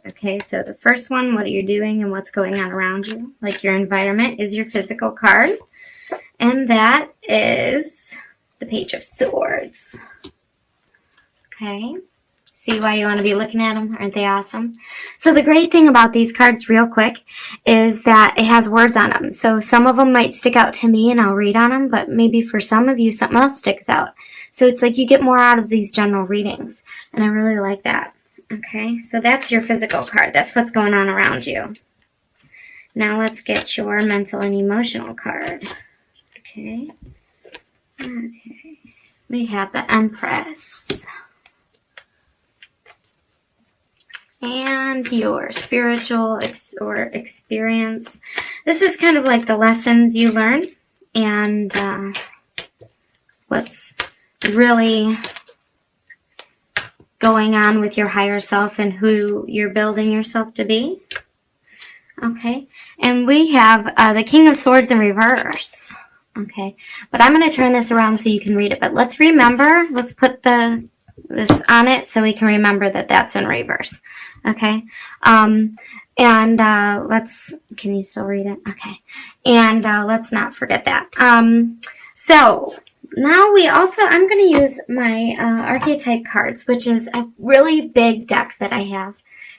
Okay, so the first one, what are you doing and what's going on around you? Like your environment is your physical card. And that is the Page of Swords. Okay. See why you want to be looking at them? Aren't they awesome? So the great thing about these cards, real quick, is that it has words on them. So some of them might stick out to me and I'll read on them, but maybe for some of you, something else sticks out. So it's like you get more out of these general readings. And I really like that. Okay, so that's your physical card. That's what's going on around you. Now let's get your mental and emotional card. Okay. Okay. We have the Empress. And your spiritual experience. This is kind of like the lessons you learn and what's really going on with your higher self and who you're building yourself to be. Okay, and we have the King of Swords in reverse. Okay, but I'm going to turn this around so you can read it. But let's remember, let's put this on it so we can remember that that's in reverse. Okay, and let's, can you still read it? Okay, and let's not forget that. So now we also, I'm going to use my archetype cards, which is a really big deck that I have.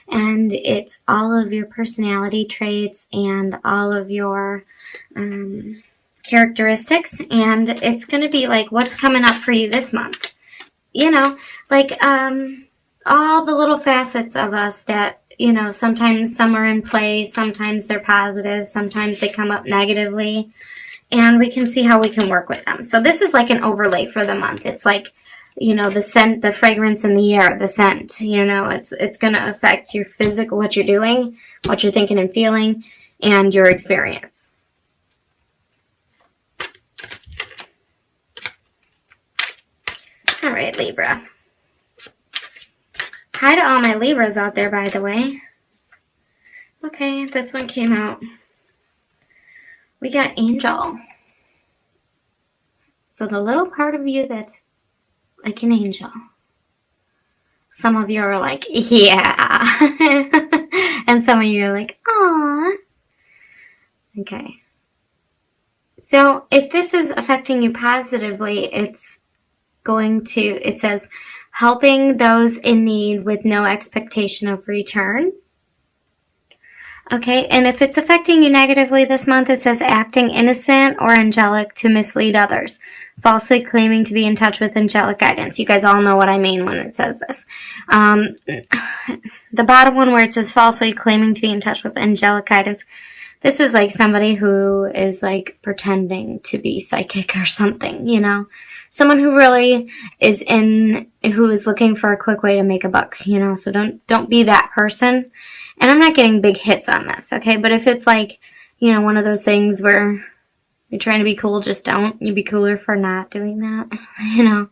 And it's all of your personality traits and all of your characteristics. And it's going to be like what's coming up for you this month. You know, like all the little facets of us that, you know, sometimes some are in play, sometimes they're positive, sometimes they come up negatively. And we can see how we can work with them. So this is like an overlay for the month. It's like, you know, the scent, the fragrance in the air, the scent, you know, it's going to affect your physical, what you're doing, what you're thinking and feeling, and your experience. All right, Libra. Hi to all my Libras out there, by the way. Okay, this one came out. We got Angel. So the little part of you that's like an angel. Some of you are like, yeah. And some of you are like, aw. Okay. So if this is affecting you positively, it's going to, it says, helping those in need with no expectation of return. Okay, and if it's affecting you negatively this month, it says acting innocent or angelic to mislead others, falsely claiming to be in touch with angelic guidance. You guys all know what I mean when it says this. The bottom one where it says falsely claiming to be in touch with angelic guidance, this is like somebody who is like pretending to be psychic or something, you know. Someone who really is who is looking for a quick way to make a buck, you know. So don't be that person. And I'm not getting big hits on this, okay? But if it's like, you know, one of those things where you're trying to be cool, just don't. You'd be cooler for not doing that, you know.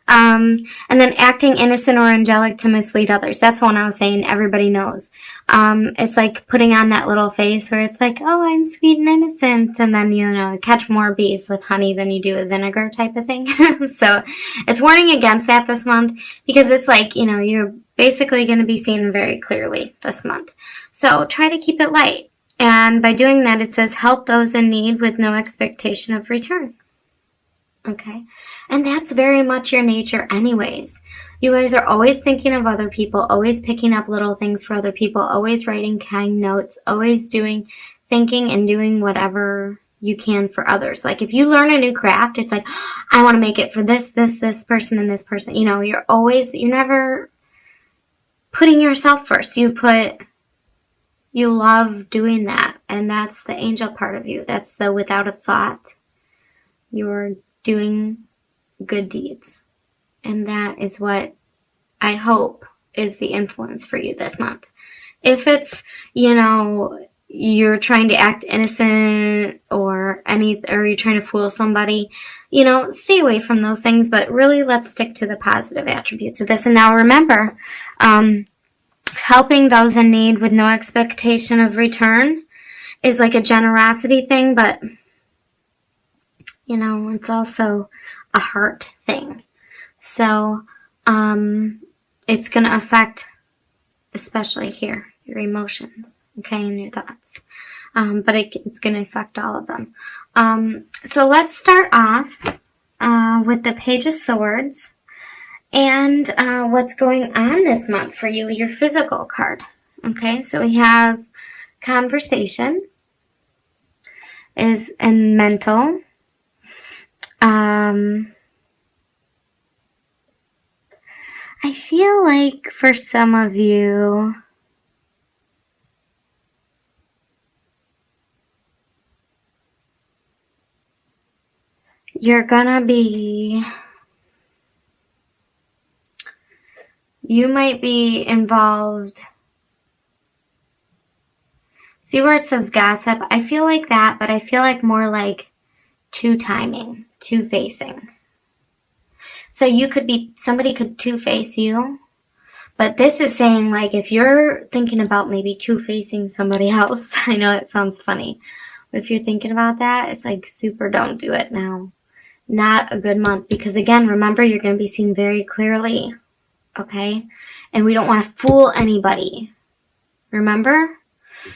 And then acting innocent or angelic to mislead others. That's the one I was saying everybody knows. It's like putting on that little face where it's like, oh, I'm sweet and innocent. And then, you know, catch more bees with honey than you do with vinegar type of thing. So it's warning against that this month because it's like, you know, you're basically going to be seen very clearly this month. So try to keep it light. And by doing that, it says help those in need with no expectation of return. Okay. And that's very much your nature anyways. You guys are always thinking of other people, always picking up little things for other people, always writing kind notes, always thinking and doing whatever you can for others. Like if you learn a new craft, it's like, I want to make it for this person and this person. You know, you're never putting yourself first. You love doing that. And that's the angel part of you. That's the without a thought. You're doing good deeds. And that is what I hope is the influence for you this month. If it's, you know, you're trying to act innocent or you're trying to fool somebody, you know, stay away from those things. But really, let's stick to the positive attributes of this. And now remember, helping those in need with no expectation of return is like a generosity thing, but, you know, it's also a heart thing. So it's going to affect especially here, your emotions, okay, and your thoughts. But it's going to affect all of them. So let's start off with the Page of Swords and what's going on this month for you, your physical card. Okay, so we have conversation is in mental. I feel like for some of you, you're gonna be, you might be involved. See where it says gossip? I feel like that, but I feel like more like two-timing, two-facing. So you could be, somebody could two-face you, but this is saying like if you're thinking about maybe two-facing somebody else, I know it sounds funny, but if you're thinking about that, it's like super don't do it now. Not a good month because again, remember you're going to be seen very clearly, okay? And we don't want to fool anybody, remember?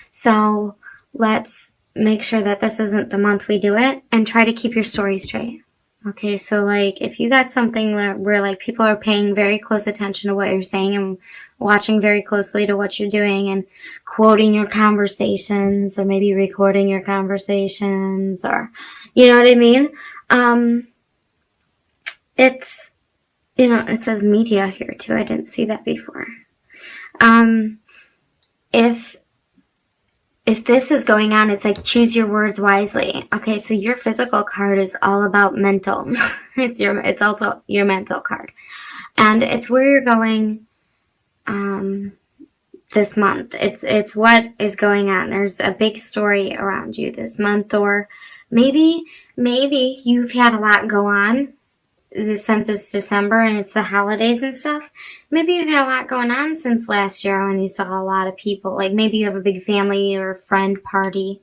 So let's make sure that this isn't the month we do it and try to keep your story straight. Okay, so like if you got something where like people are paying very close attention to what you're saying and watching very closely to what you're doing and quoting your conversations or maybe recording your conversations or, you know what I mean? It's, you know, it says media here too. I didn't see that before. If this is going on, it's like choose your words wisely. Okay, so your physical card is all about mental. It's also your mental card. And it's where you're going this month. It's what is going on. There's a big story around you this month, or maybe you've had a lot go on since it's December and it's the holidays and stuff. Maybe you've had a lot going on since last year when you saw a lot of people. Like maybe you have a big family or friend party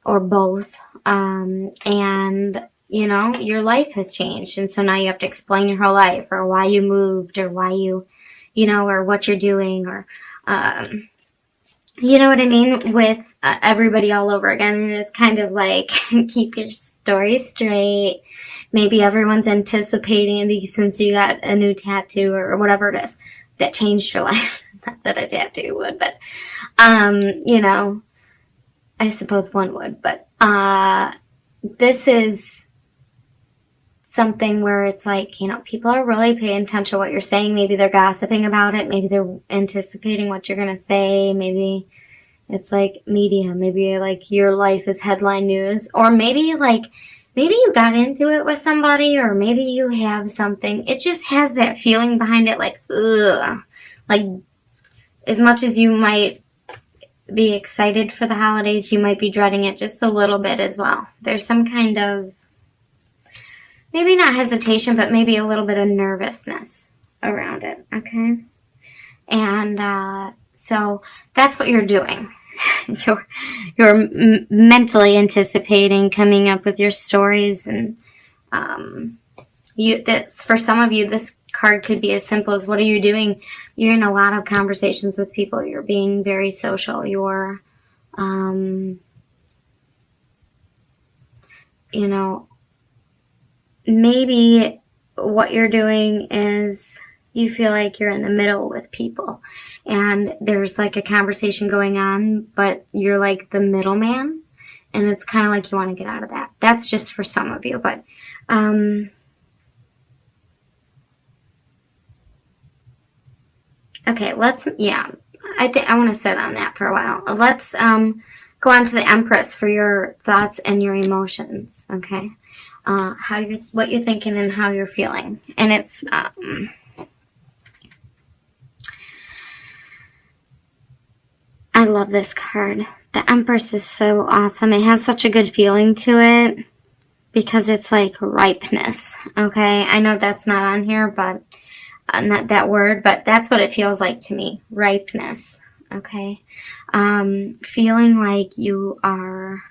or both. And, you know, your life has changed. And so now you have to explain your whole life or why you moved or why you know, or what you're doing or, you know what I mean? With everybody all over again. And it's kind of like keep your story straight. Maybe everyone's anticipating it because since you got a new tattoo or whatever it is that changed your life. Not that a tattoo would, but, you know, I suppose one would. But this is something where it's like, you know, people are really paying attention to what you're saying. Maybe they're gossiping about it. Maybe they're anticipating what you're going to say. Maybe it's like media. Maybe like your life is headline news. Or maybe like, maybe you got into it with somebody, or maybe you have something. It just has that feeling behind it, like, ugh. Like, as much as you might be excited for the holidays, you might be dreading it just a little bit as well. There's some kind of, maybe not hesitation, but maybe a little bit of nervousness around it, okay? And so that's what you're doing. You're mentally anticipating, coming up with your stories, and that's for some of you. This card could be as simple as, what are you doing? You're in a lot of conversations with people. You're being very social. You're, you know, maybe what you're doing is you feel like you're in the middle with people and there's like a conversation going on, but you're like the middleman, and it's kind of like you want to get out of that. That's just for some of you, but okay, I want to sit on that for a while. Let's go on to the Empress for your thoughts and your emotions, okay? What you're thinking and how you're feeling. And it's I love this card. The Empress is so awesome. It has such a good feeling to it because it's like ripeness, okay? I know that's not on here, but not that word, but that's what it feels like to me. Ripeness, okay? Feeling like you are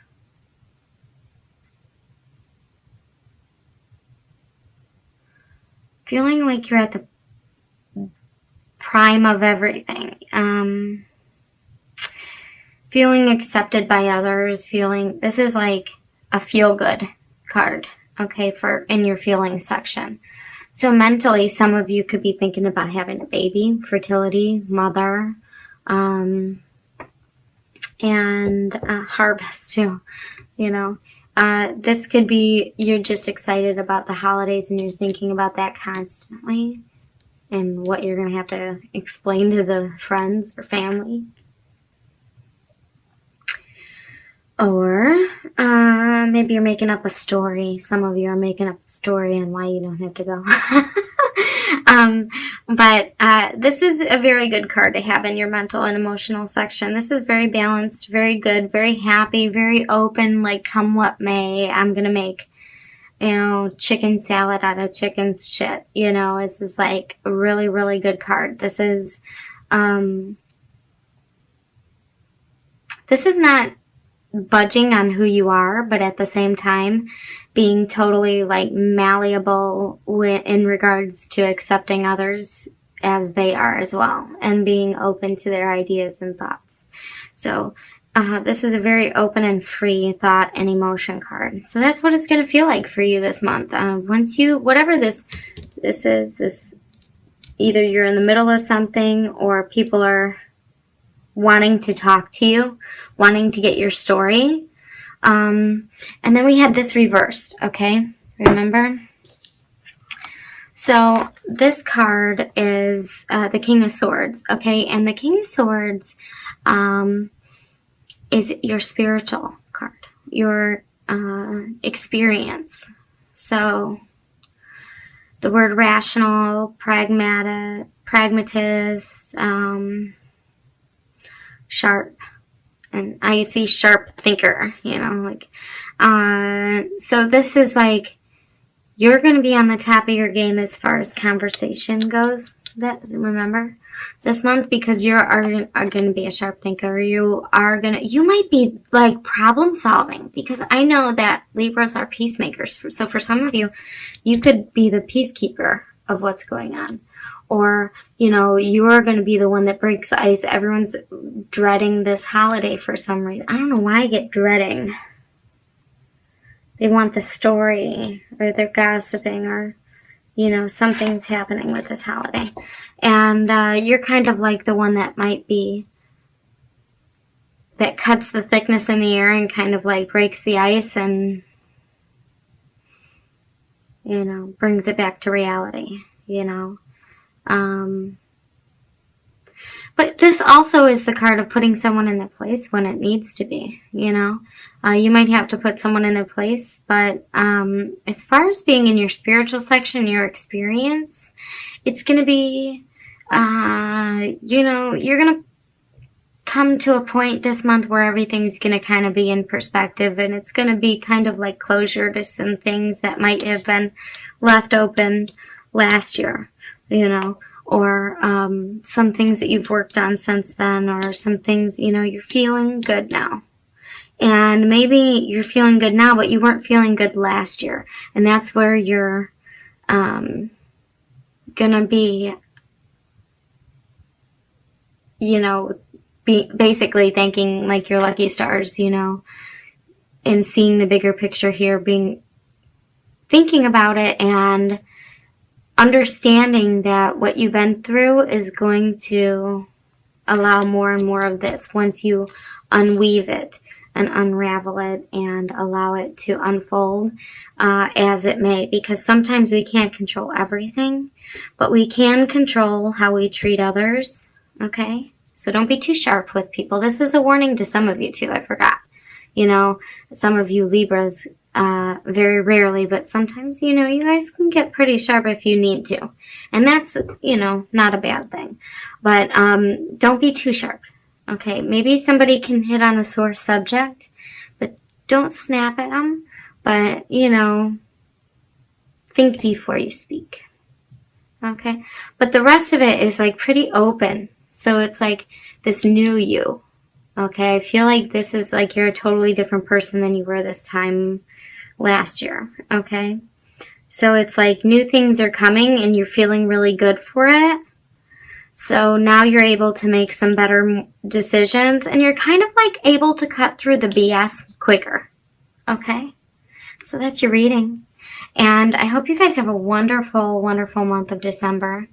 feeling like you're at the prime of everything. Feeling accepted by others, this is like a feel-good card, okay, for in your feelings section. So mentally, some of you could be thinking about having a baby, fertility, mother, and harvest too, you know. This could be you're just excited about the holidays and you're thinking about that constantly and what you're going to have to explain to the friends or family. Or maybe you're making up a story. Some of you are making up a story on why you don't have to go. But this is a very good card to have in your mental and emotional section. This is very balanced, very good, very happy, very open, like come what may. I'm going to make, chicken salad out of chicken's shit. It's just like a really, really good card. This is not budging on who you are, but at the same time being totally like malleable in regards to accepting others as they are as well and being open to their ideas and thoughts. So this is a very open and free thought and emotion card. So that's what it's going to feel like for you this month. Whatever this is, either you're in the middle of something or people are wanting to talk to you, wanting to get your story. And then we had this reversed, okay? Remember? So this card is the King of Swords, okay? And the King of Swords is your spiritual card, your experience. So the word rational, pragmatist, sharp, and I see sharp thinker, so this is like you're going to be on the top of your game as far as conversation goes, remember, this month, because you are going to be a sharp thinker. You might be like problem solving, because I know that Libras are peacemakers. So for some of you, you could be the peacekeeper of what's going on. Or, you are going to be the one that breaks the ice. Everyone's dreading this holiday for some reason. I don't know why I get dreading. They want the story, or they're gossiping, or, something's happening with this holiday. And you're kind of like the one that cuts the thickness in the air and kind of like breaks the ice and, brings it back to reality, But this also is the card of putting someone in their place when it needs to be, you might have to put someone in their place, but as far as being in your spiritual section, your experience, it's going to be, you're going to come to a point this month where everything's going to kind of be in perspective, and it's going to be kind of like closure to some things that might have been left open last year, or some things that you've worked on since then, or some things, you're feeling good now. And maybe you're feeling good now, but you weren't feeling good last year. And that's where you're going to be, basically thanking like your lucky stars, and seeing the bigger picture here, thinking about it and understanding that what you've been through is going to allow more and more of this once you unweave it and unravel it and allow it to unfold as it may. Because sometimes we can't control everything, but we can control how we treat others, okay? So don't be too sharp with people. This is a warning to some of you too, I forgot. Some of you Libras, very rarely, but sometimes, you guys can get pretty sharp if you need to. And that's, not a bad thing. But don't be too sharp, okay? Maybe somebody can hit on a sore subject, but don't snap at them. But, think before you speak, okay? But the rest of it is, like, pretty open. So it's like this new you, okay? I feel like this is like you're a totally different person than you were this time last year, okay? So it's like new things are coming and you're feeling really good for it. So now you're able to make some better decisions, and you're kind of like able to cut through the BS quicker. Okay? So that's your reading. And I hope you guys have a wonderful, wonderful month of December.